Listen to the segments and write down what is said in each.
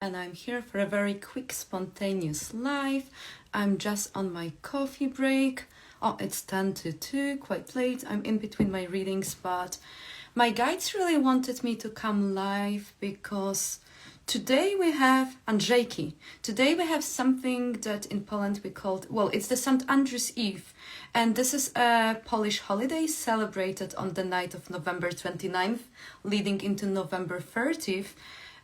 and I'm here for a very quick, spontaneous live. I'm just on my coffee break. Oh, it's 10 to 2, quite late. I'm in between my readings, but my guides really wanted me to come live because today we have Andrzejki. Today we have something that in Poland we called, well, it's the St. Andrew's Eve. And this is a Polish holiday celebrated on the night of November 29th, leading into November 30th.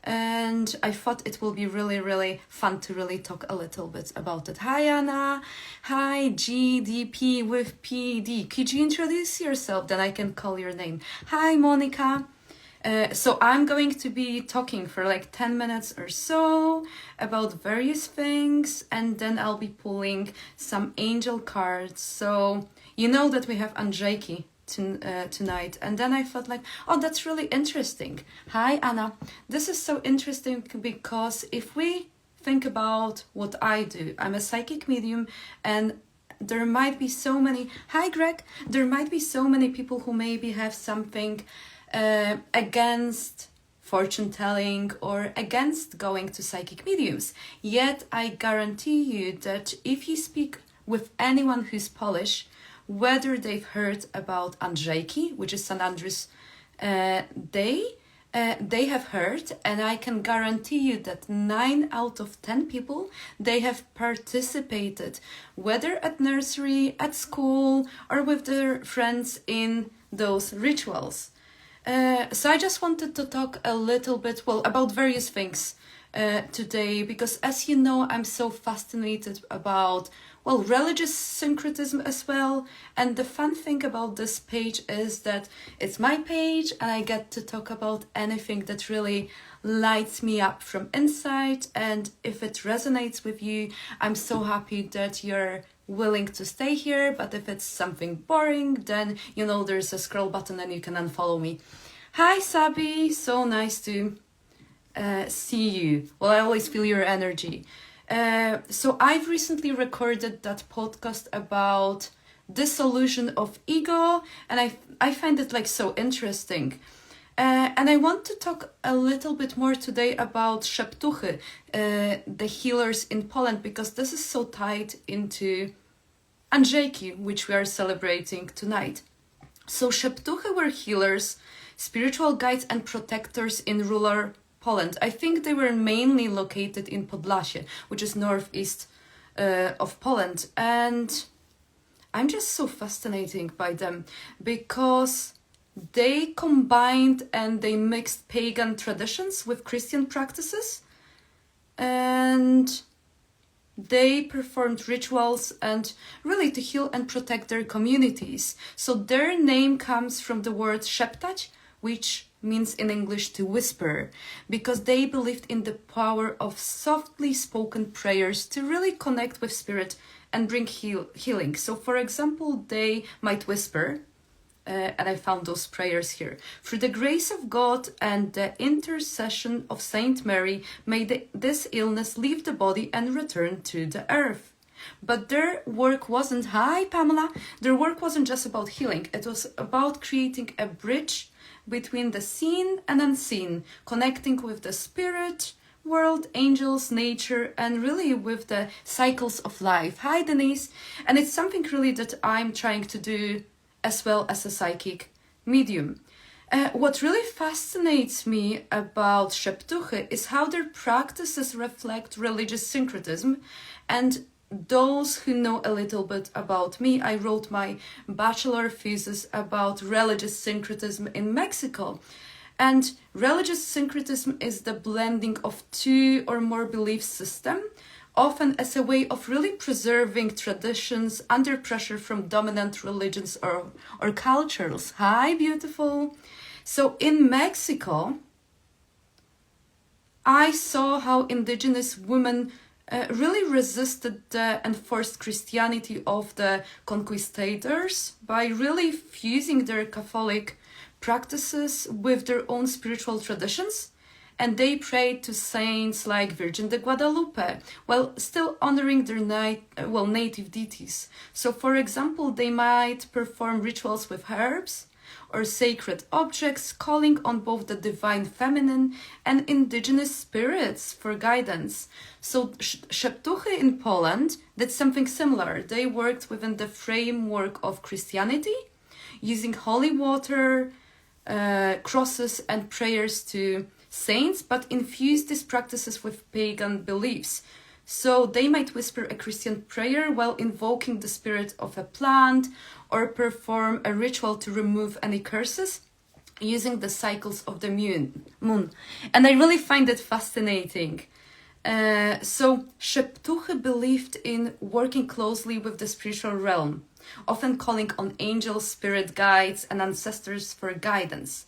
And I thought it will be really fun to really talk a little bit about it. Hi, Anna. Hi, GDP with PD. Could you introduce yourself? Then I can call your name. Hi, Monica. So I'm going to be talking for like 10 minutes or so about various things, and then I'll be pulling some angel cards. So you know that we have Andrzejki tonight, and then I felt like, oh, that's really interesting. Hi, Anna. This is so interesting because if we think about what I do, I'm a psychic medium, and there might be so many, hi Greg, there might be so many people who maybe have something against fortune telling or against going to psychic mediums. Yet I guarantee you that if you speak with anyone who's Polish, whether they've heard about Andrzejki, which is St. Andrew's Day, they have heard, and I can guarantee you that 9 out of 10 people, they have participated, whether at nursery, at school, or with their friends in those rituals. So I just wanted to talk a little bit, well, about various things today, because as you know, I'm so fascinated about, well, religious syncretism as well. And the fun thing about this page is that it's my page and I get to talk about anything that really lights me up from inside. And if it resonates with you, I'm so happy that you're willing to stay here. But if it's something boring, then you know there's a scroll button and you can unfollow me. Hi Sabi, so nice to see you. Well, I always feel your energy. So I've recently recorded that podcast about dissolution of ego, and I find it like so interesting. And I want to talk a little bit more today about Szeptuchy, the healers in Poland, because this is so tied into Andrzejki, which we are celebrating tonight. So Szeptuchy were healers, spiritual guides and protectors in rural Poland. I think they were mainly located in Podlasie, which is northeast of Poland. And I'm just so fascinated by them because they combined and they mixed pagan traditions with Christian practices. And they performed rituals and really to heal and protect their communities. So their name comes from the word szeptać, which means in English to whisper, because they believed in the power of softly spoken prayers to really connect with spirit and bring healing. So for example, they might whisper, and I found those prayers here. Through the grace of God and the intercession of Saint Mary, may this illness leave the body and return to the earth. But their work wasn't, hi Pamela, their work wasn't just about healing. It was about creating a bridge between the seen and unseen, connecting with the spirit world, angels, nature, and really with the cycles of life. Hi Denise. And it's something really that I'm trying to do as well as a psychic medium. What really fascinates me about Szeptuchy is how their practices reflect religious syncretism. And those who know a little bit about me, I wrote my bachelor thesis about religious syncretism in Mexico. And religious syncretism is the blending of 2 or more belief systems, often as a way of really preserving traditions under pressure from dominant religions or cultures. Hi, beautiful. So in Mexico, I saw how indigenous women really resisted the enforced Christianity of the conquistadors by really fusing their Catholic practices with their own spiritual traditions. And they prayed to saints like Virgin de Guadalupe, while still honoring their native deities. So for example, they might perform rituals with herbs, or sacred objects, calling on both the divine feminine and indigenous spirits for guidance. So Szeptuchy in Poland did something similar. They worked within the framework of Christianity, using holy water, crosses and prayers to saints, but infused these practices with pagan beliefs. So they might whisper a Christian prayer while invoking the spirit of a plant, or perform a ritual to remove any curses using the cycles of the moon. And I really find it fascinating. So Szeptuchy believed in working closely with the spiritual realm, often calling on angels, spirit guides, and ancestors for guidance.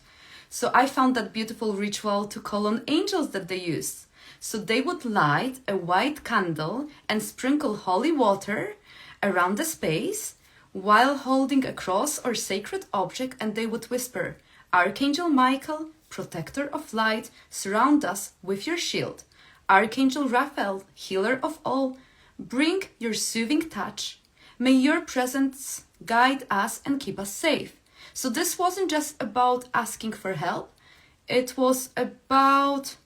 So I found that beautiful ritual to call on angels that they used. So they would light a white candle and sprinkle holy water around the space while holding a cross or sacred object, and they would whisper, "Archangel Michael, protector of light, surround us with your shield. Archangel Raphael, healer of all, bring your soothing touch. May your presence guide us and keep us safe." So this wasn't just about asking for help. It was about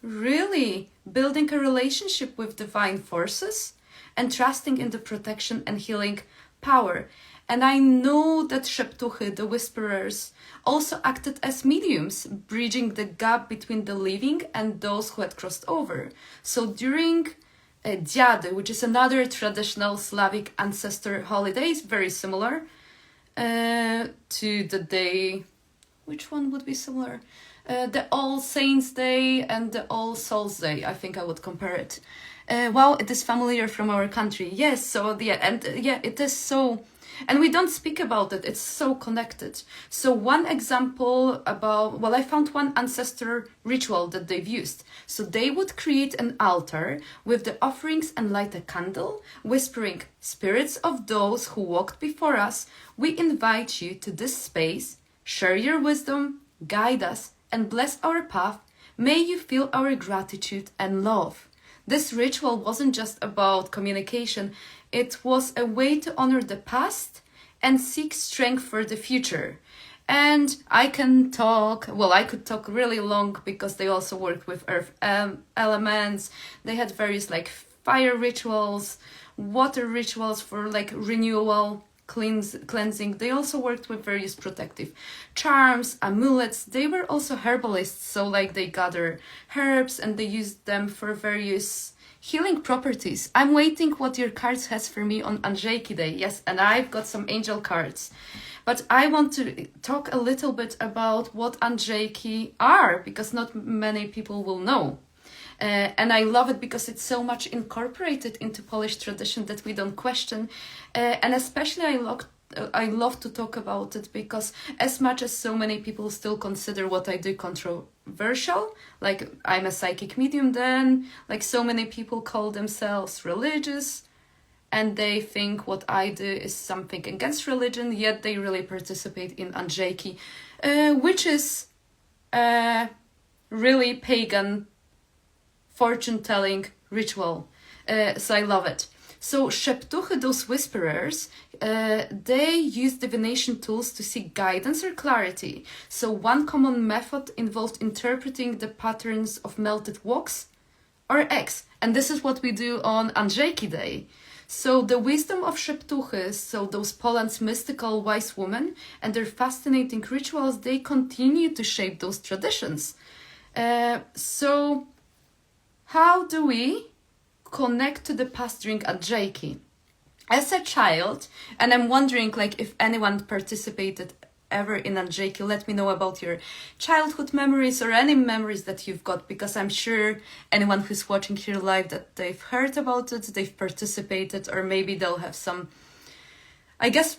really building a relationship with divine forces and trusting in the protection and healing power. And I know that Szeptuchy, the whisperers, also acted as mediums, bridging the gap between the living and those who had crossed over. So during Dziady, which is another traditional Slavic ancestor holiday, very similar to the day, which one would be similar? The All Saints Day and the All Souls Day, I think I would compare it. Wow, it is familiar from our country. Yes, so it is so, and we don't speak about it, it's so connected. So one example I found one ancestor ritual that they've used. So they would create an altar with the offerings and light a candle, whispering, "Spirits of those who walked before us, we invite you to this space, share your wisdom, guide us, and bless our path. May you feel our gratitude and love." This ritual wasn't just about communication, it was a way to honor the past and seek strength for the future. And I could talk really long, because they also worked with earth elements. They had various fire rituals, water rituals for renewal, cleansing. They also worked with various protective charms, amulets. They were also herbalists, so they gather herbs and they use them for various healing properties. I'm waiting what your cards has for me on Andrzejki Day. Yes, and I've got some angel cards. But I want to talk a little bit about what Andrzejki are, because not many people will know. And I love it because it's so much incorporated into Polish tradition that we don't question. And especially I love to talk about it because as much as so many people still consider what I do controversial, I'm a psychic medium then, so many people call themselves religious and they think what I do is something against religion, yet they really participate in Andrzejki, which is really pagan fortune-telling ritual. So I love it. So Szeptuchy, those whisperers, they use divination tools to seek guidance or clarity. So one common method involved interpreting the patterns of melted wax or eggs. And this is what we do on Andrzejki Day. So the wisdom of Szeptuchys, so those Poland's mystical wise women, and their fascinating rituals, they continue to shape those traditions. So how do we connect to the past during Andrzejki? As a child, and I'm wondering if anyone participated ever in Andrzejki, let me know about your childhood memories or any memories that you've got, because I'm sure anyone who's watching here live that they've heard about it, they've participated, or maybe they'll have some,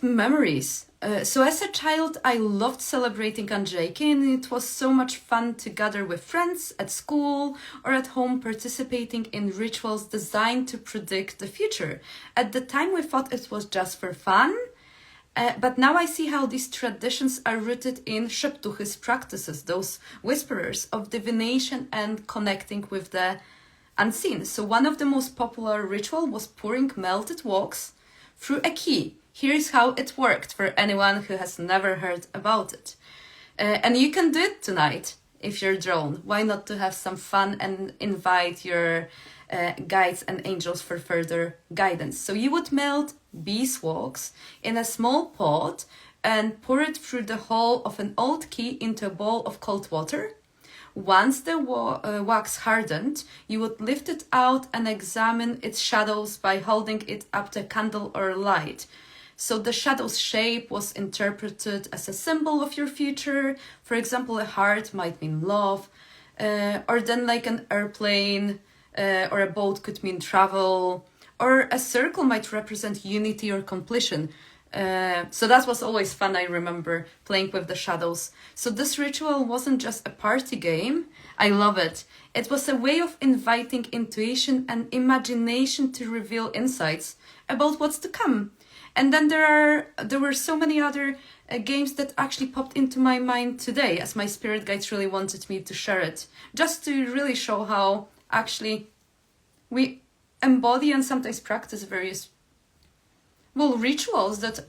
memories. So as a child, I loved celebrating Andrzejki, and it was so much fun to gather with friends at school or at home, participating in rituals designed to predict the future. At the time, we thought it was just for fun, but now I see how these traditions are rooted in Szeptuchy's practices, those whisperers of divination and connecting with the unseen. So one of the most popular rituals was pouring melted wax through a key here's how it worked for anyone who has never heard about it. And you can do it tonight if you're drawn. Why not to have some fun and invite your guides and angels for further guidance? So you would melt beeswax in a small pot and pour it through the hole of an old key into a bowl of cold water. Once the wax hardened, you would lift it out and examine its shadows by holding it up to a candle or light. So the shadow's shape was interpreted as a symbol of your future. For example, a heart might mean love, or then like an airplane or a boat could mean travel, or a circle might represent unity or completion. So that was always fun, I remember, playing with the shadows. So this ritual wasn't just a party game. I love it. It was a way of inviting intuition and imagination to reveal insights about what's to come. And then there were so many other games that actually popped into my mind today, as my spirit guides really wanted me to share it, just to really show how actually we embody and sometimes practice various rituals that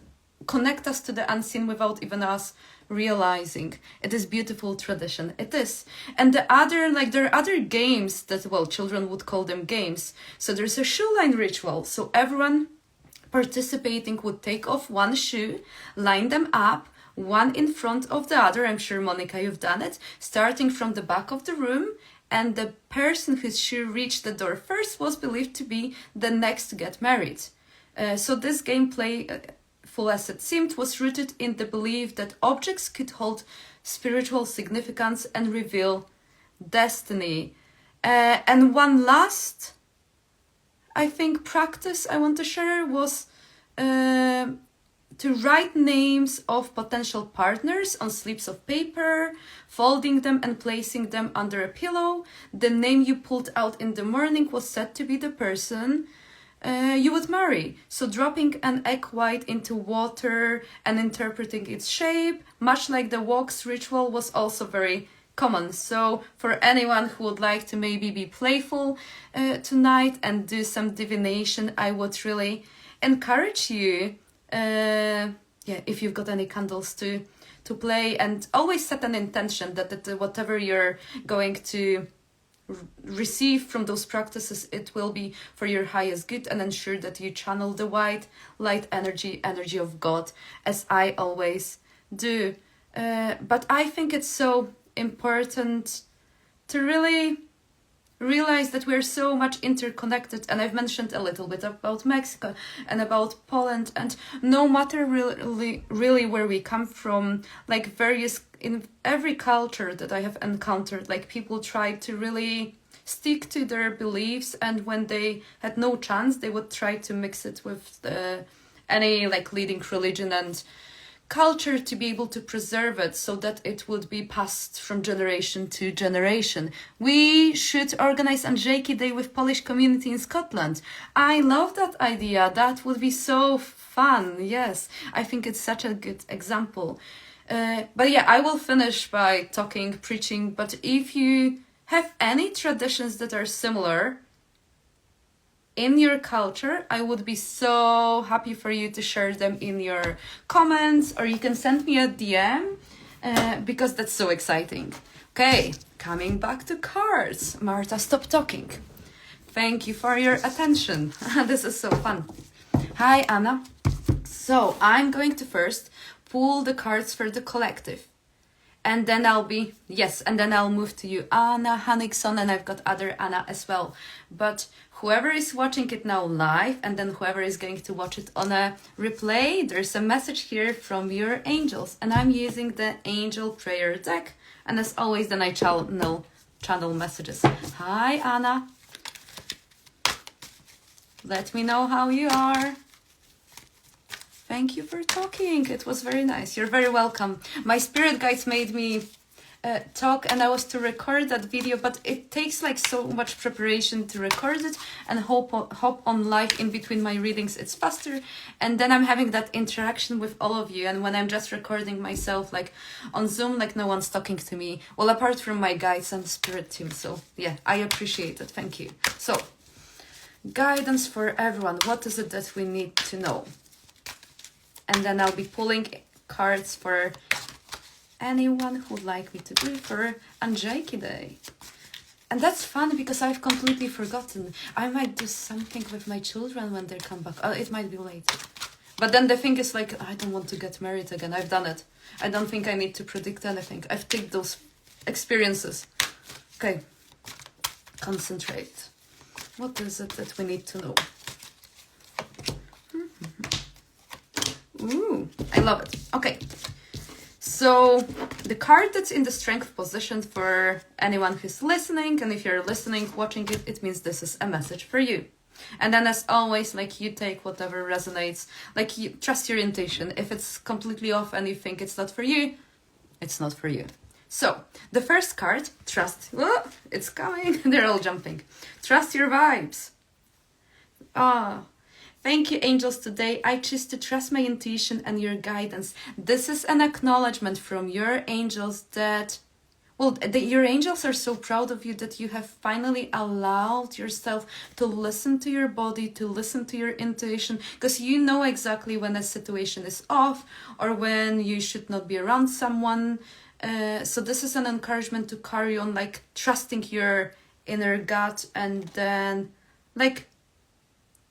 connect us to the unseen without even us realizing. It is beautiful tradition. It is. And there are other games that, children would call them games. So there's a shoe line ritual. So everyone participating would take off one shoe, line them up, one in front of the other. I'm sure, Monica, you've done it, starting from the back of the room. And the person whose shoe reached the door first was believed to be the next to get married. So this gameplay, full as it seemed, was rooted in the belief that objects could hold spiritual significance and reveal destiny. And one last, I think, practice I want to share was to write names of potential partners on slips of paper, folding them and placing them under a pillow. The name you pulled out in the morning was said to be the person you would marry. So dropping an egg white into water and interpreting its shape, much like the wax ritual, was also very common. So for anyone who would like to maybe be playful tonight and do some divination, I would really encourage you, if you've got any candles to play, and always set an intention that whatever you're going to receive from those practices, it will be for your highest good, and ensure that you channel the white light energy of God, as I always do. But I think it's so important to really realize that we're so much interconnected, and I've mentioned a little bit about Mexico and about Poland, and no matter really where we come from, like in every culture that I have encountered, like people tried to really stick to their beliefs, and when they had no chance, they would try to mix it with any leading religion and culture to be able to preserve it so that it would be passed from generation to generation. We should organize Andrzejki Day with Polish community in Scotland. I love that idea. That would be so fun. Yes, I think it's such a good example. But yeah, I will finish by preaching. But if you have any traditions that are similar in your culture, I would be so happy for you to share them in your comments, or you can send me a DM because that's so exciting. Okay, coming back to cards. Marta, stop talking. Thank you for your attention. This is so fun. Hi, Anna. So I'm going to first pull the cards for the collective. And then I'll move to you, Anna Hannickson, and I've got other Anna as well. But whoever is watching it now live, and then whoever is going to watch it on a replay, there's a message here from your angels. And I'm using the Angel Prayer deck. And as always, then I channel messages. Hi, Anna. Let me know how you are. Thank you for talking. It was very nice. You're very welcome. My spirit guides made me talk, and I was to record that video, but it takes so much preparation to record it and hop on live in between my readings. It's faster, and then I'm having that interaction with all of you. And when I'm just recording myself on Zoom, no one's talking to me, well, apart from my guides and spirit team. So yeah, I appreciate it. Thank you. So guidance for everyone. What is it that we need to know? And then I'll be pulling cards for anyone who would like me to do for Andrzejki Day. And that's fun because I've completely forgotten. I might do something with my children when they come back. It might be late. But then the thing is like, I don't want to get married again. I've done it. I don't think I need to predict anything. I've taken those experiences. Okay. Concentrate. What is it that we need to know? Ooh, I love it. Okay. So the card that's in the strength position for anyone who's listening, and if you're listening, watching it, it means this is a message for you. And then as always, like you take whatever resonates, like you trust your intuition. If it's completely off and you think it's not for you, it's not for you. So the first card, trust, oh, it's coming, they're all jumping. Trust your vibes. Thank you, angels. Today I choose to trust my intuition and your guidance. This is an acknowledgement from your angels that, well, your angels are so proud of you that you have finally allowed yourself to listen to your body, to listen to your intuition, because you know exactly when a situation is off or when you should not be around someone. So this is an encouragement to carry on, like trusting your inner gut, and then like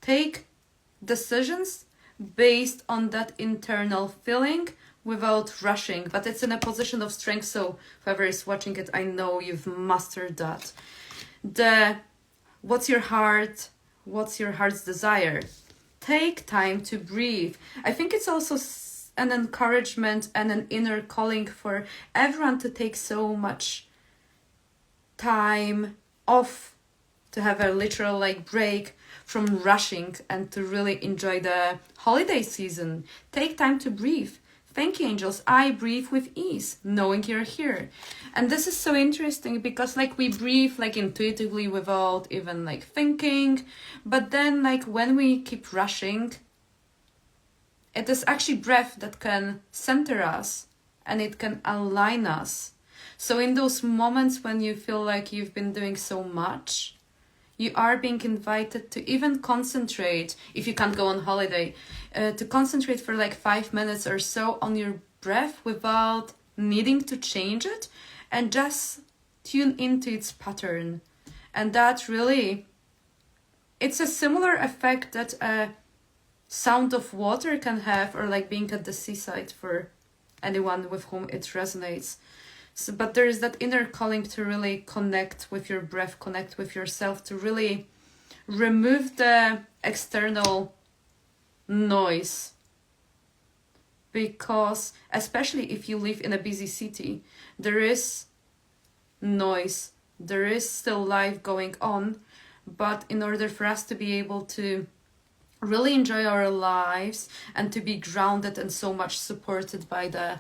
take decisions based on that internal feeling without rushing. But it's in a position of strength, so whoever is watching it, I know you've mastered that. What's your heart's desire? Take time to breathe. I think it's also an encouragement and an inner calling for everyone to take so much time off, to have a literal like break from rushing and to really enjoy the holiday season. Take time to breathe. Thank you, angels. I breathe with ease, knowing you're here. And this is so interesting because like we breathe like intuitively without even like thinking. But then like when we keep rushing, it is actually breath that can center us and it can align us. So in those moments when you feel like you've been doing so much, you are being invited to even concentrate, if you can't go on holiday, to concentrate for like 5 minutes or so on your breath without needing to change it, and just tune into its pattern. And that really, it's a similar effect that a sound of water can have, or like being at the seaside for anyone with whom it resonates. So, but there is that inner calling to really connect with your breath, connect with yourself, to really remove the external noise. Because especially if you live in a busy city, there is noise, there is still life going on. But in order for us to be able to really enjoy our lives and to be grounded and so much supported by the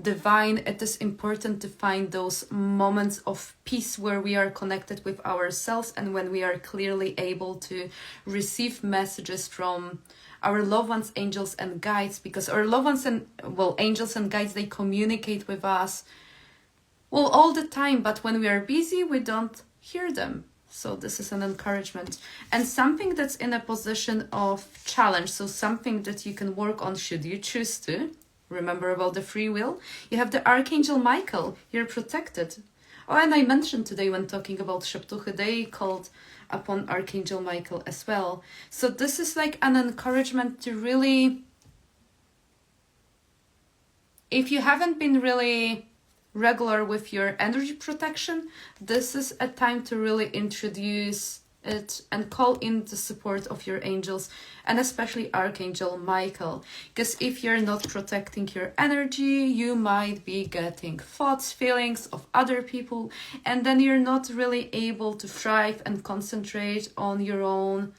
divine, it is important to find those moments of peace where we are connected with ourselves and when we are clearly able to receive messages from our loved ones, angels and guides, because our loved ones and, well, angels and guides, they communicate with us, well, all the time, but when we are busy, we don't hear them. So this is an encouragement and something that's in a position of challenge. So something that you can work on should you choose to. Remember about the free will? You have the Archangel Michael. You're protected. Oh, and I mentioned today when talking about Szeptuchy, they called upon Archangel Michael as well. So this is like an encouragement to really, if you haven't been really regular with your energy protection, this is a time to really introduce it and call in the support of your angels and especially Archangel Michael. Because if you're not protecting your energy, you might be getting thoughts, feelings of other people, and then you're not really able to thrive and concentrate on your own,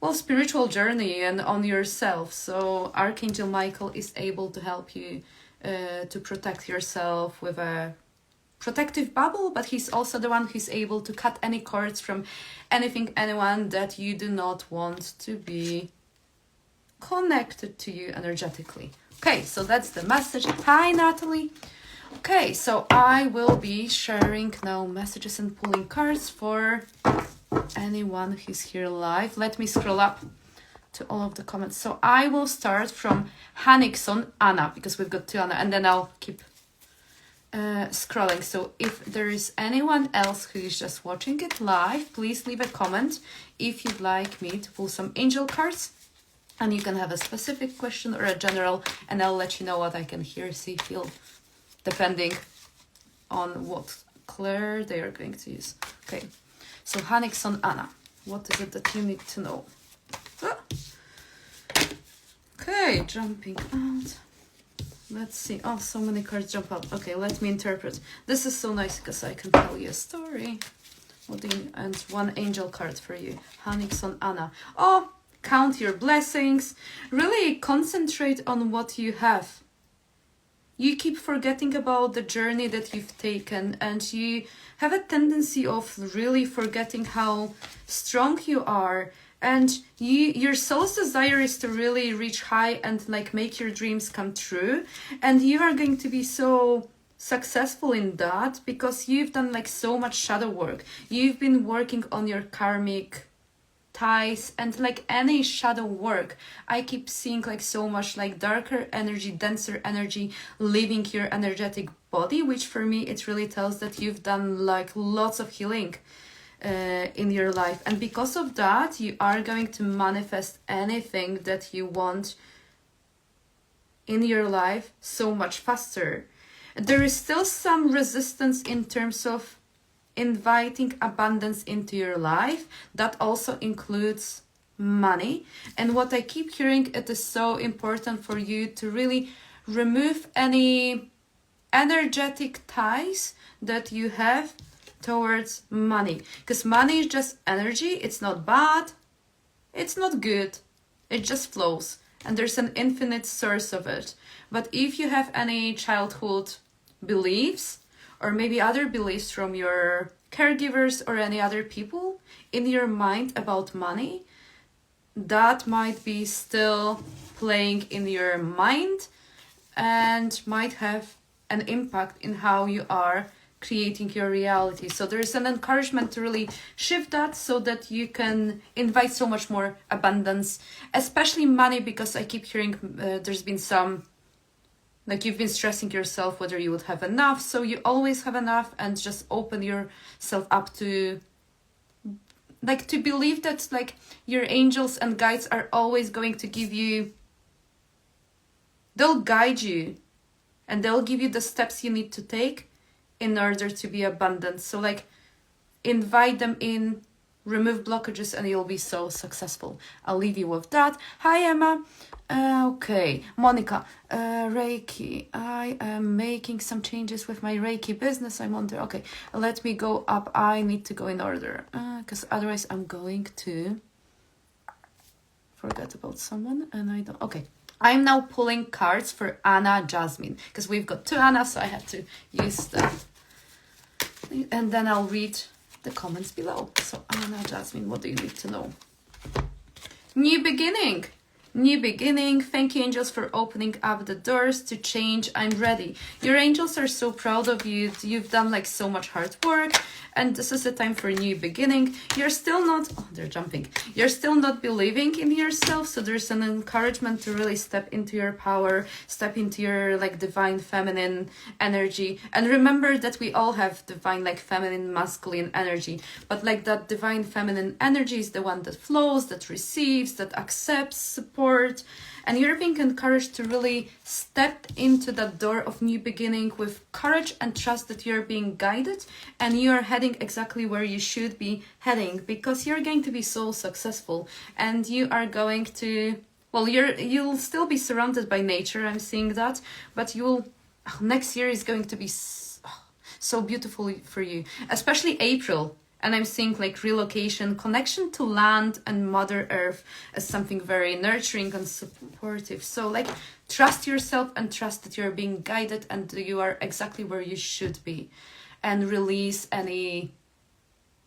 well, spiritual journey and on yourself. So Archangel Michael is able to help you to protect yourself with a protective bubble, but he's also the one who's able to cut any cords from anything, anyone that you do not want to be connected to you energetically. Okay, so that's the message. Hi, Natalie. Okay, so I will be sharing now messages and pulling cards for anyone who's here live. Let me scroll up to all of the comments. So I will start from Hanixon Anna, because we've got two Anna, and then I'll keep scrolling. So if there is anyone else who is just watching it live, please leave a comment if you'd like me to pull some angel cards, and you can have a specific question or a general, and I'll let you know what I can hear, see, feel, depending on what Claire they are going to use. Okay, so Hanixon Anna, what is it that you need to know? Ah. Okay, jumping out. Let's see. Oh, so many cards jump out. Okay, let me interpret. This is so nice because I can tell you a story. And one angel card for you. Hanixon Anna. Oh, count your blessings. Really concentrate on what you have. You keep forgetting about the journey that you've taken, and you have a tendency of really forgetting how strong you are. And your soul's desire is to really reach high and like make your dreams come true. And you are going to be so successful in that because you've done like so much shadow work. You've been working on your karmic ties, and like any shadow work, I keep seeing like so much like darker energy, denser energy leaving your energetic body, which for me it really tells that you've done like lots of healing in your life, and because of that you are going to manifest anything that you want in your life so much faster. There is still some resistance in terms of inviting abundance into your life. That also includes money, and what I keep hearing, it is so important for you to really remove any energetic ties that you have towards money, because money is just energy. It's not bad, it's not good, it just flows, and there's an infinite source of it. But if you have any childhood beliefs or maybe other beliefs from your caregivers or any other people in your mind about money, that might be still playing in your mind and might have an impact in how you are creating your reality. So there is an encouragement to really shift that so that you can invite so much more abundance, especially money, because I keep hearing there's been some, like you've been stressing yourself whether you would have enough. So you always have enough, and just open yourself up to like to believe that like your angels and guides are always going to give you, they'll guide you and they'll give you the steps you need to take in order to be abundant. So like invite them in, remove blockages, and you'll be so successful. I'll leave you with that. Hi Emma. Okay, Monica, Reiki. I am making some changes with my Reiki business. I wonder, okay, let me go up. I need to go in order because otherwise I'm going to forget about someone and I don't. Okay, I'm now pulling cards for Anna Jasmine because we've got two Anna, so I have to use that. And then I'll read the comments below. So Anna Jasmine, what do you need to know? New beginning. New beginning. Thank you, angels, for opening up the doors to change. I'm ready. Your angels are so proud of you. You've done like so much hard work, and this is a time for a new beginning. You're still not, oh, they're jumping. You're still not believing in yourself, so there's an encouragement to really step into your power, step into your like divine feminine energy. And remember that we all have divine like feminine, masculine energy, but like that divine feminine energy is the one that flows, that receives, that accepts, supports, and you're being encouraged to really step into that door of new beginning with courage and trust that you're being guided and you're heading exactly where you should be heading, because you're going to be so successful and you are going to, well, you'll still be surrounded by nature. I'm seeing that, but next year is going to be so beautiful for you, especially April. And I'm seeing like relocation, connection to land and Mother Earth as something very nurturing and supportive. So like trust yourself and trust that you're being guided and you are exactly where you should be. And release any,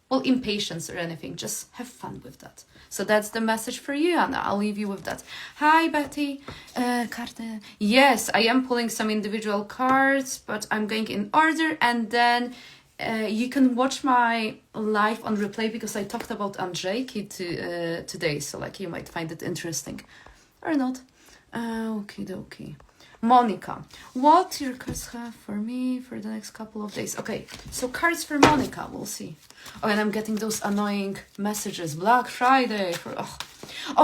well, impatience or anything. Just have fun with that. So that's the message for you, Anna. I'll leave you with that. Hi, Betty. Carte. Yes, I am pulling some individual cards, but I'm going in order. And then You can watch my live on replay because I talked about Andrzejki today, so like you might find it interesting or not. Okie dokie. Monica, what your cards have for me for the next couple of days? Okay, so cards for Monica, we'll see. Oh, and I'm getting those annoying messages. Black Friday for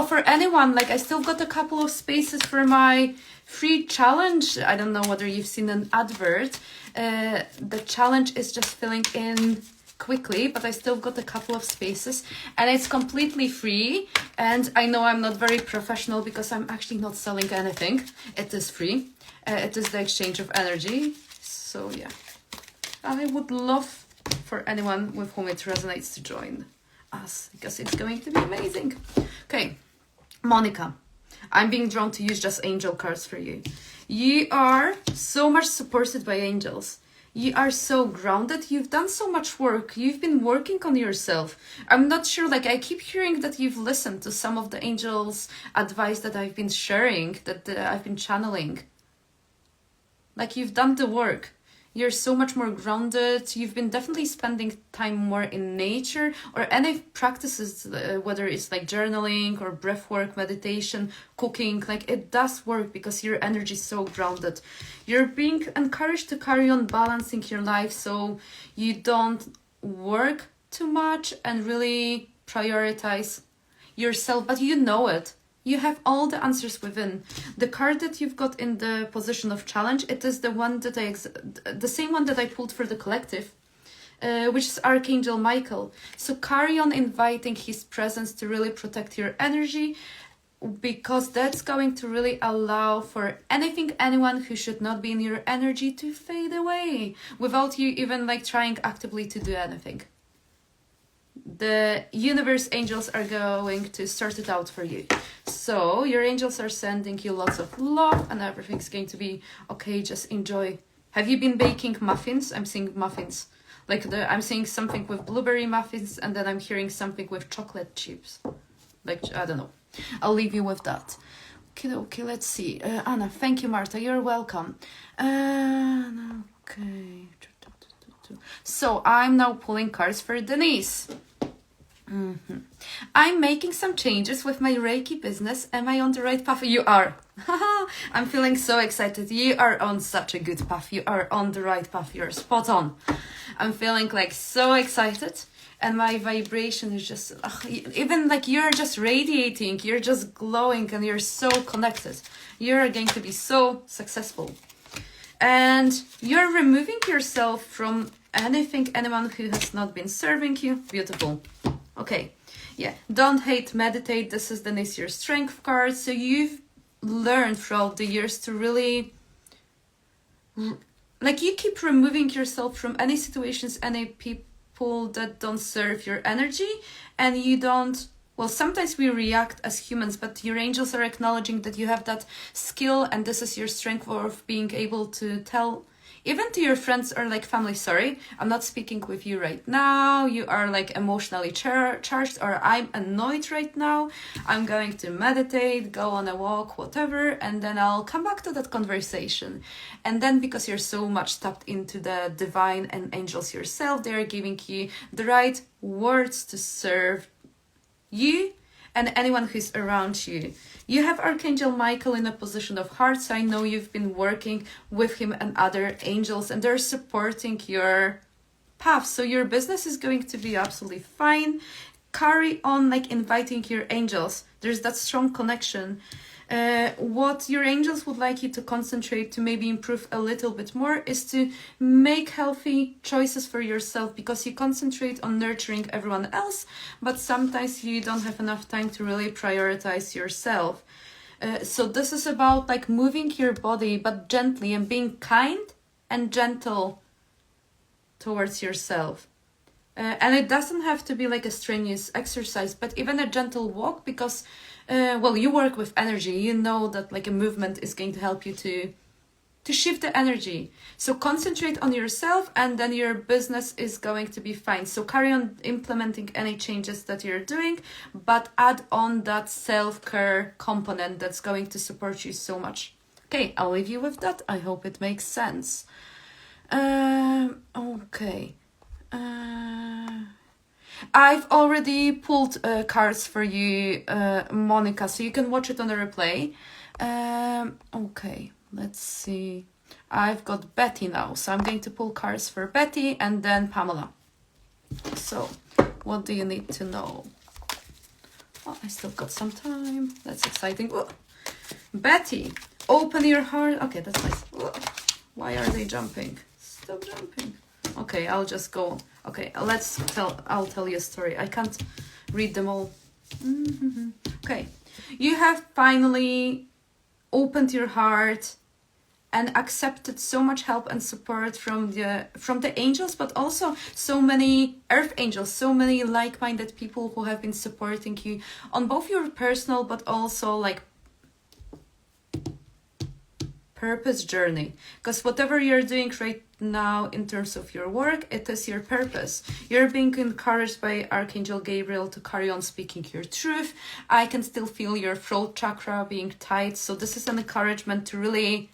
for anyone. Like I still got a couple of spaces for my free challenge. I don't know whether you've seen an advert. The challenge is just filling in quickly, but I still got a couple of spaces and it's completely free. And I know I'm not very professional because I'm actually not selling anything. It is free. It is the exchange of energy. So yeah, I would love for anyone with whom it resonates to join us because it's going to be amazing. Okay, Monica, I'm being drawn to use just angel cards for you. You are so much supported by angels. You are so grounded. You've done so much work. You've been working on yourself. I'm not sure, like I keep hearing that you've listened to some of the angels' advice that I've been sharing, that I've been channeling. Like you've done the work. You're so much more grounded. You've been definitely spending time more in nature or any practices, whether it's like journaling or breath work, meditation, cooking, like it does work because your energy is so grounded. You're being encouraged to carry on balancing your life so you don't work too much and really prioritize yourself, but you know it. You have all the answers within. The card that you've got in the position of challenge, it is the one that the same one that I pulled for the collective, which is Archangel Michael. So carry on inviting his presence to really protect your energy, because that's going to really allow for anyone who should not be in your energy to fade away without you even like trying actively to do anything. The universe angels are going to sort it out for you. So your angels are sending you lots of love and everything's going to be okay. Just enjoy. Have you been baking muffins? I'm seeing muffins. Like I'm seeing something with blueberry muffins and then I'm hearing something with chocolate chips. Like, I don't know. I'll leave you with that. Okay, let's see. Anna, thank you, Marta. You're welcome. Okay. So I'm now pulling cards for Denise. I'm making some changes with my Reiki business. Am I on the right path? You are. I'm feeling so excited. You are on such a good path. You are on the right path. You're spot on. I'm feeling like so excited. And my vibration is just, even like you're just radiating. You're just glowing and you're so connected. You're going to be so successful. And you're removing yourself from anyone who has not been serving you. Beautiful. Okay, yeah, don't hate, meditate. This is Denise, your strength card. So you've learned throughout the years to really, like you keep removing yourself from any situations, any people that don't serve your energy, and you don't, well, sometimes we react as humans, but your angels are acknowledging that you have that skill and this is your strength of being able to tell even to your friends or like family, sorry, I'm not speaking with you right now. You are like emotionally charged, or I'm annoyed right now. I'm going to meditate, go on a walk, whatever, and then I'll come back to that conversation. And then because you're so much tapped into the divine and angels yourself, they're giving you the right words to serve you and anyone who's around you. You have Archangel Michael in a position of heart, so I know you've been working with him and other angels, and they're supporting your path. So your business is going to be absolutely fine. Carry on like inviting your angels. There's that strong connection. What your angels would like you to concentrate to maybe improve a little bit more is to make healthy choices for yourself, because you concentrate on nurturing everyone else, but sometimes you don't have enough time to really prioritize yourself. So this is about like moving your body, but gently, and being kind and gentle towards yourself. And it doesn't have to be like a strenuous exercise, but even a gentle walk, because well, you work with energy. You know that like a movement is going to help you to shift the energy. So concentrate on yourself, and then your business is going to be fine. So carry on implementing any changes that you're doing, but add on that self-care component that's going to support you so much. Okay, I'll leave you with that. I hope it makes sense. Okay. I've already pulled cards for you, Monica, so you can watch it on the replay. Okay, let's see. I've got Betty now, so I'm going to pull cards for Betty and then Pamela. So, what do you need to know? Oh, I still got some time. That's exciting. Whoa. Betty, open your heart. Okay, that's nice. Whoa. Why are they jumping? Stop jumping. Okay, I'll just go. Okay, I'll tell you a story. I can't read them all. Okay, you have finally opened your heart and accepted so much help and support from the angels, but also so many earth angels, so many like-minded people who have been supporting you on both your personal but also like purpose journey, because whatever you're doing right now in terms of your work, it is your purpose. You're being encouraged by Archangel Gabriel to carry on speaking your truth. I can still feel your throat chakra being tight, so this is an encouragement to really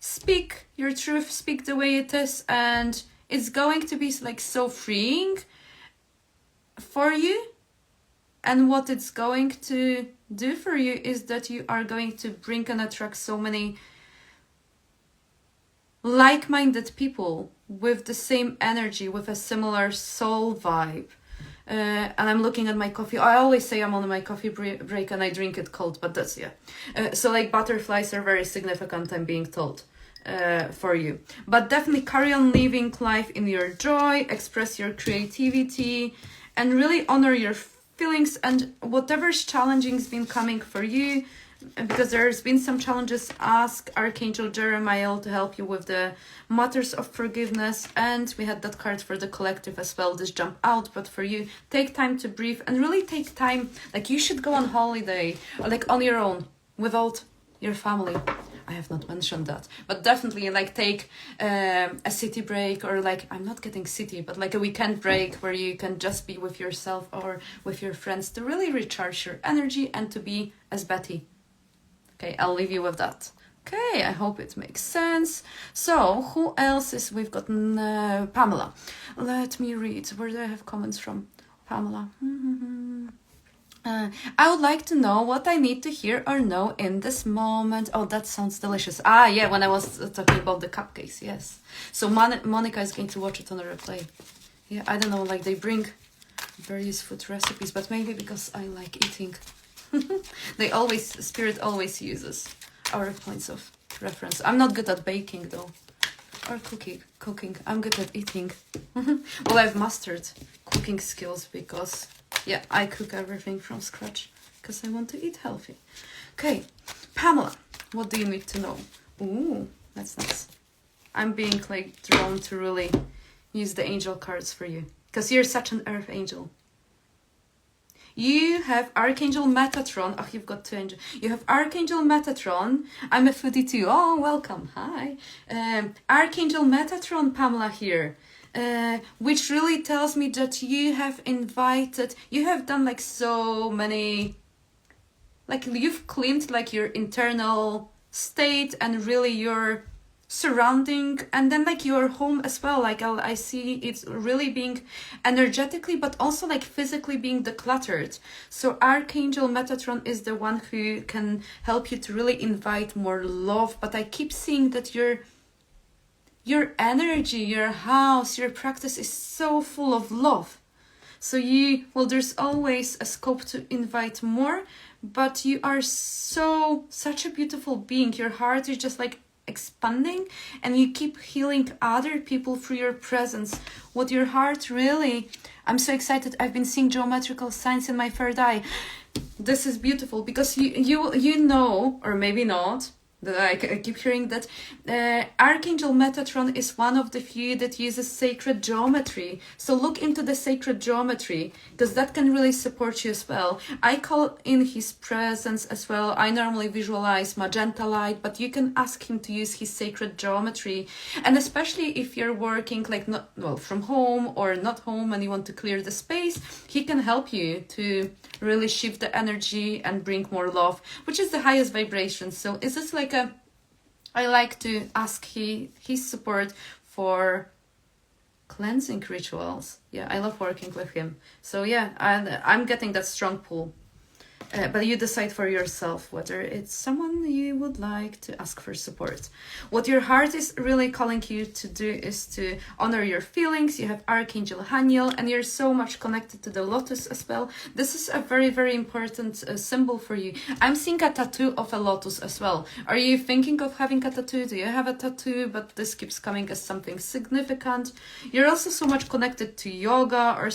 speak your truth, speak the way it is, and it's going to be like so freeing for you. And what it's going to do for you is that you are going to bring and attract so many like-minded people with the same energy, with a similar soul vibe. And I'm looking at my coffee. I always say I'm on my coffee break and I drink it cold, but that's, so like butterflies are very significant, I'm being told, for you. But definitely carry on living life in your joy, express your creativity, and really honor your feelings and whatever's challenging has been coming for you, because there's been some challenges. Ask Archangel Jeremiah to help you with the matters of forgiveness. And we had that card for the collective as well, this jump out. But for you, take time to breathe and really take time, like you should go on holiday or like on your own without your family. I have not mentioned that, but definitely like take a city break, or like, I'm not getting city, but like a weekend break where you can just be with yourself or with your friends to really recharge your energy and to be as Betty. Okay, I'll leave you with that. Okay, I hope it makes sense. So who else is, we've got Pamela. Let me read. Where do I have comments from? Pamela. I would like to know what I need to hear or know in this moment. Oh, that sounds delicious. Ah, yeah, when I was talking about the cupcakes, yes. So Monica is going to watch it on a replay. Yeah, I don't know, like they bring various food recipes, but maybe because I like eating. Spirit always uses our points of reference. I'm not good at baking though, or cooking. I'm good at eating. Well, I've mastered cooking skills because I cook everything from scratch because I want to eat healthy. Okay, Pamela, what do you need to know? Ooh, that's nice. I'm being like drawn to really use the angel cards for you because you're such an earth angel. You have Archangel Metatron. Oh, you've got two angels. You have Archangel Metatron. I'm a foodie too. Oh, welcome. Hi. Archangel Metatron, Pamela here. Which really tells me that you have done like so many, like you've cleaned like your internal state and really your surrounding, and then like your home as well. Like I see it's really being energetically but also like physically being decluttered. So Archangel Metatron is the one who can help you to really invite more love, but I keep seeing that your energy, your house, your practice is so full of love. So there's always a scope to invite more, but you are such a beautiful being. Your heart is just like expanding and you keep healing other people through your presence. What your heart really, I'm so excited. I've been seeing geometrical signs in my third eye. This is beautiful because you know, or maybe not, that I keep hearing that Archangel Metatron is one of the few that uses sacred geometry. So look into the sacred geometry because that can really support you as well. I call in his presence as well. I normally visualize magenta light, but you can ask him to use his sacred geometry. And especially if you're working like from home or not home and you want to clear the space, he can help you to really shift the energy and bring more love, which is the highest vibration. So is this like I like to ask his support for Cleansing rituals. Yeah, I love working with him. So yeah, I'm getting that strong pull. But you decide for yourself whether it's someone you would like to ask for support. What your heart is really calling you to do is to honor your feelings. You have Archangel Haniel, and you're so much connected to the lotus as well. This is a very, very important symbol for you. I'm seeing a tattoo of a lotus as well. Are you thinking of having a tattoo? Do you have a tattoo? But this keeps coming as something significant. You're also so much connected to yoga or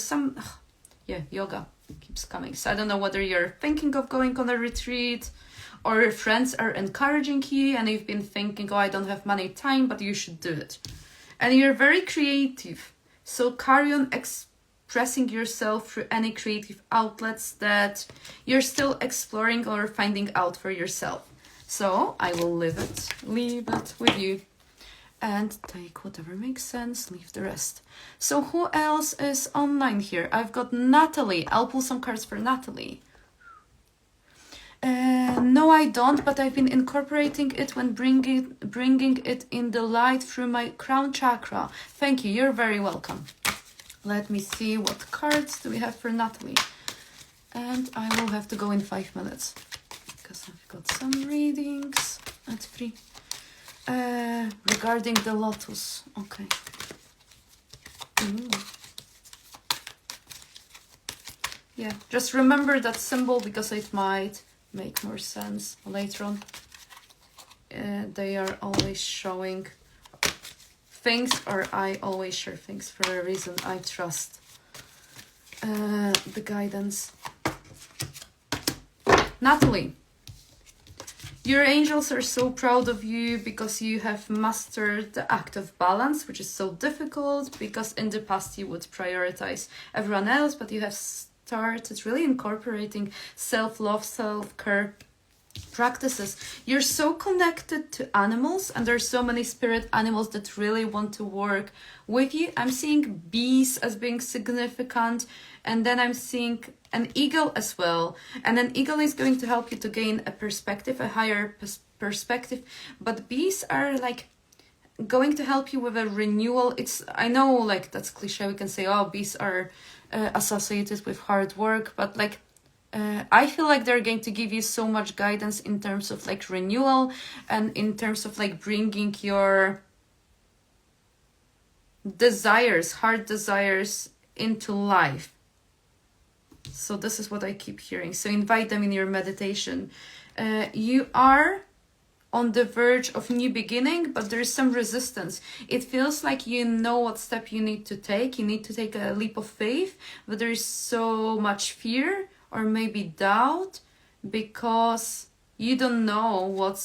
yoga keeps coming. So I don't know whether you're thinking of going on a retreat or your friends are encouraging you and you've been thinking, oh, I don't have money, time, but you should do it. And you're very creative. So carry on expressing yourself through any creative outlets that you're still exploring or finding out for yourself. So I will leave it with you. And take whatever makes sense, leave the rest. So who else is online here? I've got Natalie. I'll pull some cards for Natalie. No, I don't, but I've been incorporating it when bringing it in the light through my crown chakra. Thank you, you're very welcome. Let me see what cards do we have for Natalie. And I will have to go in 5 minutes because I've got some readings at 3. Regarding the lotus, okay. Ooh. Yeah, just remember that symbol because it might make more sense later on. They are always showing things, or I always share things for a reason. I trust the guidance. Natalie. Your angels are so proud of you because you have mastered the act of balance, which is so difficult because in the past you would prioritize everyone else, but you have started really incorporating self-love, self-care practices. You're so connected to animals, and there's so many spirit animals that really want to work with you. I'm seeing bees as being significant, and then I'm seeing an eagle as well. And an eagle is going to help you to gain a perspective, a higher perspective. But bees are like going to help you with a renewal. I know like that's cliche. We can say, oh, bees are associated with hard work, but like I feel like they're going to give you so much guidance in terms of like renewal and in terms of like bringing your desires, hard desires into life. So this is what I keep hearing. So invite them in your meditation. You are on the verge of new beginning, but there is some resistance. It feels like you know what step you need to take. You need to take a leap of faith, but there is so much fear or maybe doubt because you don't know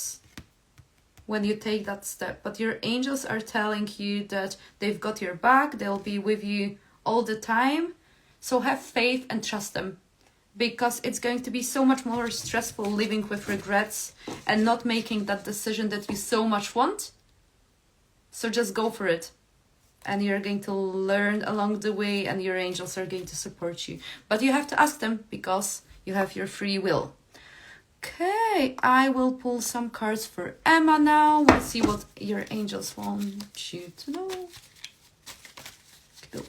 when you take that step. But your angels are telling you that they've got your back. They'll be with you all the time. So have faith and trust them, because it's going to be so much more stressful living with regrets and not making that decision that you so much want. So just go for it. And you're going to learn along the way, and your angels are going to support you. But you have to ask them because you have your free will. Okay, I will pull some cards for Emma now. Let's see what your angels want you to know. Okay.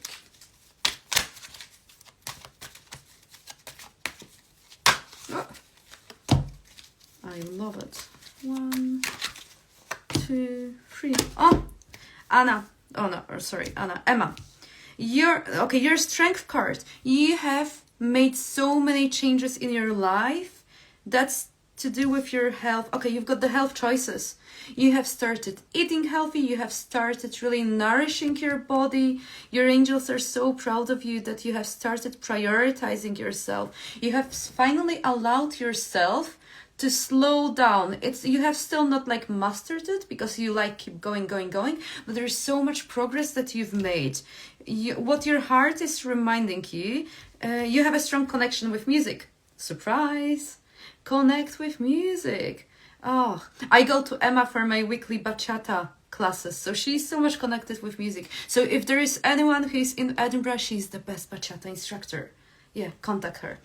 I love it. 1, 2, 3. Oh, Anna. Oh no, sorry, Anna. Emma. Your strength card. You have made so many changes in your life. That's to do with your health. Okay, you've got the health choices. You have started eating healthy. You have started really nourishing your body. Your angels are so proud of you that you have started prioritizing yourself. You have finally allowed yourself to slow down. You have still not like mastered it because you like keep going, but there's so much progress that you've made. What your heart is reminding you, you have a strong connection with music. Surprise! Connect with music. Oh, I go to Emma for my weekly bachata classes, so she's so much connected with music. So if there is anyone who is in Edinburgh, she's the best bachata instructor. Yeah, contact her.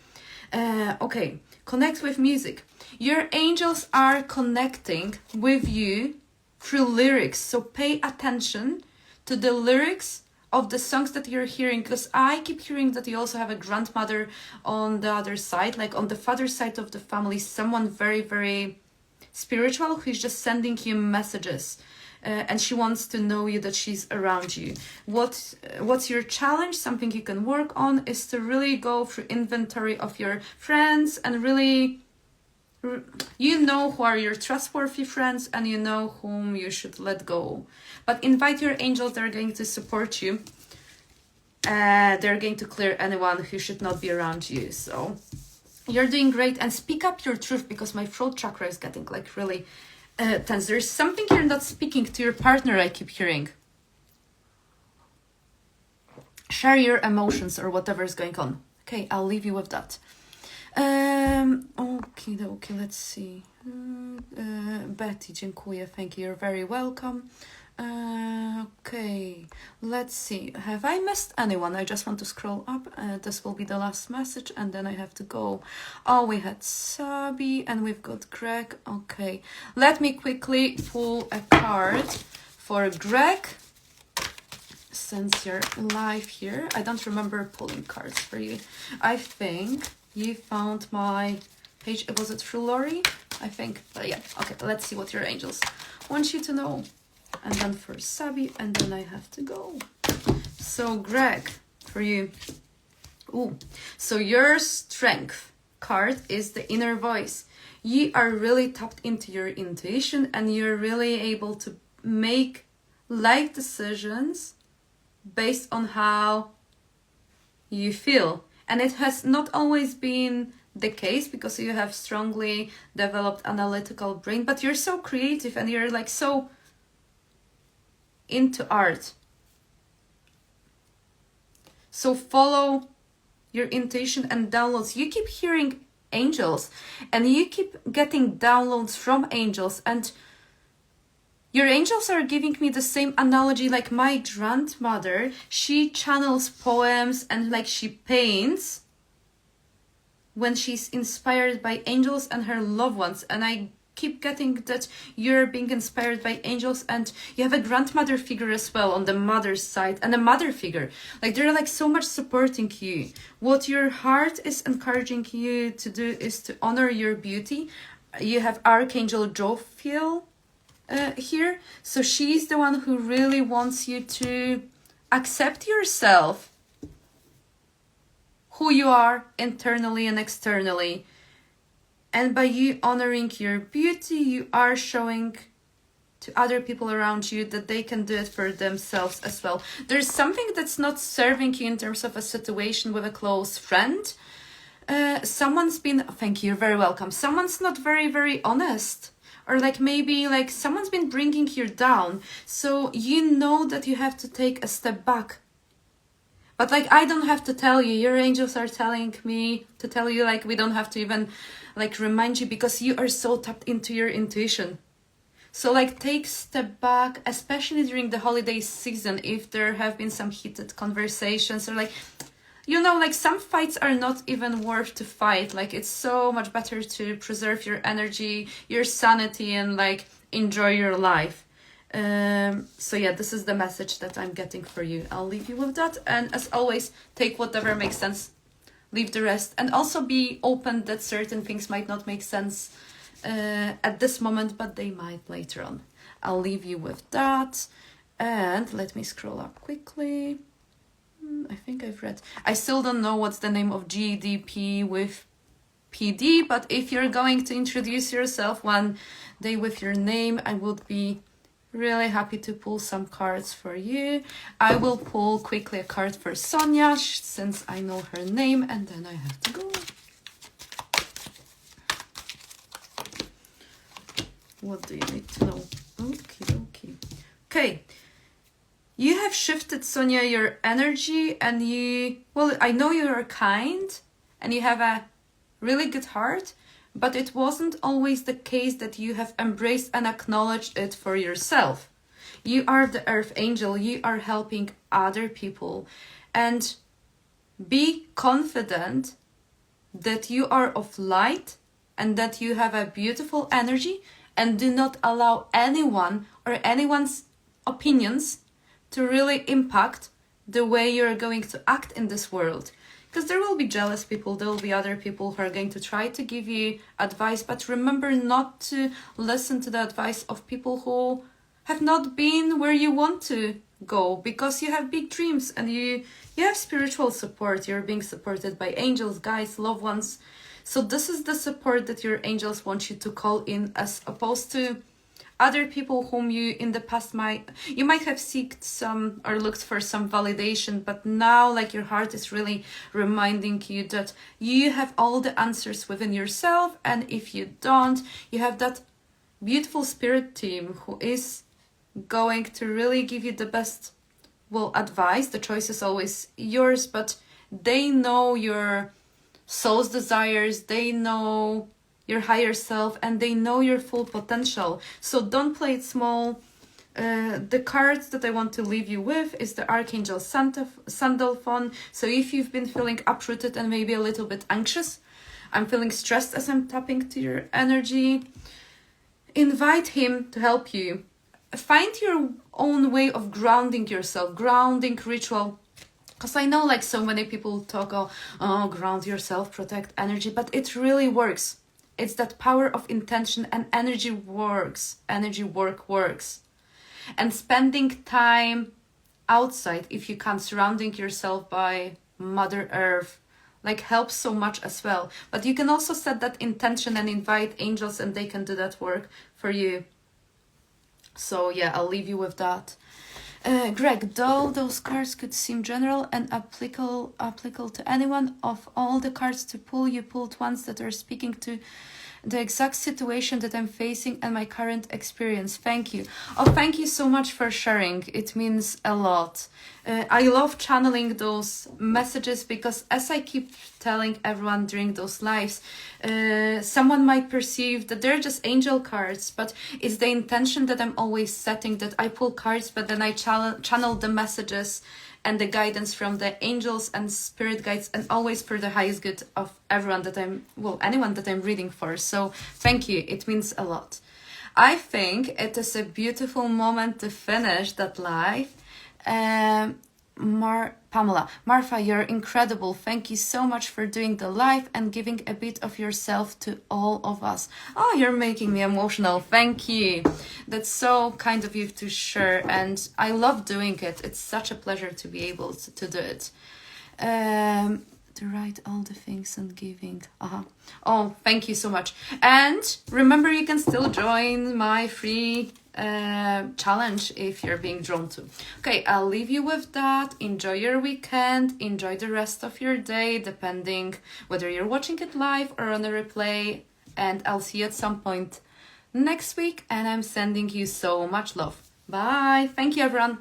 Okay, connect with music. Your angels are connecting with you through lyrics, so pay attention to the lyrics of the songs that you're hearing, because I keep hearing that you also have a grandmother on the other side, like on the father side of the family, someone very, very spiritual who's just sending you messages. And she wants to know you, that she's around you. What's your challenge? Something you can work on is to really go through inventory of your friends and really, you know who are your trustworthy friends and you know whom you should let go. But invite your angels, they're going to support you. They're going to clear anyone who should not be around you. So you're doing great, and speak up your truth, because my throat chakra is getting like really tense. There's something you're not speaking to your partner, I keep hearing. Share your emotions or whatever is going on. Okay, I'll leave you with that. Okay, let's see. Betty, dziękuję, thank you, you're very welcome. Okay, let's see. Have I missed anyone? I just want to scroll up. This will be the last message and then I have to go. Oh, we had Sabi and we've got Greg. Okay, let me quickly pull a card for Greg. Since you're live here, I don't remember pulling cards for you. I think you found my page. Was it through Lori? I think. But yeah, okay, let's see what your angels want you to know. And then for Sabi, and then I have to go. So Greg, for you. Ooh, so your strength card is the inner voice. You are really tapped into your intuition and you're really able to make life decisions based on how you feel. And it has not always been the case because you have strongly developed analytical brain, but you're so creative and you're like so into art. So follow your intuition and downloads. You keep hearing angels and you keep getting downloads from angels, and your angels are giving me the same analogy like my grandmother. She channels poems and like she paints when she's inspired by angels and her loved ones. And I keep getting that you're being inspired by angels, and you have a grandmother figure as well on the mother's side, and a mother figure. Like they're like so much supporting you. What your heart is encouraging you to do is to honor your beauty. You have Archangel Jophiel here. So she's the one who really wants you to accept yourself, who you are internally and externally. And by you honoring your beauty, you are showing to other people around you that they can do it for themselves as well. There's something that's not serving you in terms of a situation with a close friend. Someone's been, thank you, you're very welcome. Someone's not very, very honest. Or like maybe like someone's been bringing you down. So you know that you have to take a step back. But like, I don't have to tell you, your angels are telling me to tell you, like, we don't have to even like remind you, because you are so tapped into your intuition. So like take step back, especially during the holiday season, if there have been some heated conversations or like, you know, like some fights are not even worth to fight. Like it's so much better to preserve your energy, your sanity, and like enjoy your life. So yeah, this is the message that I'm getting for you. I'll leave you with that, and as always, take whatever makes sense, leave the rest, and also be open that certain things might not make sense at this moment, but they might later on. I'll leave you with that, and let me scroll up quickly. I think I've read. I still don't know what's the name of GDP with PD, but if you're going to introduce yourself one day with your name, I would be really happy to pull some cards for you. I will pull quickly a card for Sonia, since I know her name, and then I have to go. What do you need to know? Okay. You have shifted, Sonia, your energy, and I know you are kind and you have a really good heart, but it wasn't always the case that you have embraced and acknowledged it for yourself. You are the Earth Angel. You are helping other people. And be confident that you are of light and that you have a beautiful energy, and do not allow anyone or anyone's opinions to really impact the way you're going to act in this world. Because there will be jealous people, there will be other people who are going to try to give you advice, but remember not to listen to the advice of people who have not been where you want to go, because you have big dreams and you have spiritual support. You're being supported by angels, guides, loved ones. So this is the support that your angels want you to call in, as opposed to other people whom you in the past might have seeked some or looked for some validation, but now like your heart is really reminding you that you have all the answers within yourself, and if you don't, you have that beautiful spirit team who is going to really give you the best advice. The choice is always yours, but they know your soul's desires, they know your higher self, and they know your full potential. So don't play it small. The cards that I want to leave you with is the Archangel Sandalphon. So if you've been feeling uprooted and maybe a little bit anxious, I'm feeling stressed as I'm tapping to your energy, invite him to help you. Find your own way of grounding yourself, grounding ritual. Because I know like so many people talk, ground yourself, protect energy, but it really works. It's that power of intention, and energy works. Energy works. And spending time outside, if you can, surrounding yourself by Mother Earth, like helps so much as well. But you can also set that intention and invite angels, and they can do that work for you. So yeah, I'll leave you with that. Greg, though those cards could seem general and applicable to anyone, of all the cards to pull, you pulled ones that are speaking to the exact situation that I'm facing and my current experience. Thank you. Oh, thank you so much for sharing. It means a lot. I love channeling those messages because, as I keep telling everyone during those lives, someone might perceive that they're just angel cards, but it's the intention that I'm always setting, that I pull cards, but then I channel the messages and the guidance from the angels and spirit guides, and always for the highest good of everyone that anyone that I'm reading for. So thank you. It means a lot. I think it is a beautiful moment to finish that live. Pamela, Martha, you're incredible. Thank you so much for doing the live and giving a bit of yourself to all of us. Oh, you're making me emotional. Thank you. That's so kind of you to share, and I love doing it. It's such a pleasure to be able to do it. To write all the things and giving. Oh, thank you so much. And remember, you can still join my free challenge if you're being drawn to. Okay, I'll leave you with that. Enjoy your weekend. Enjoy the rest of your day, depending whether you're watching it live or on a replay. And I'll see you at some point next week. And I'm sending you so much love. Bye. Thank you, everyone.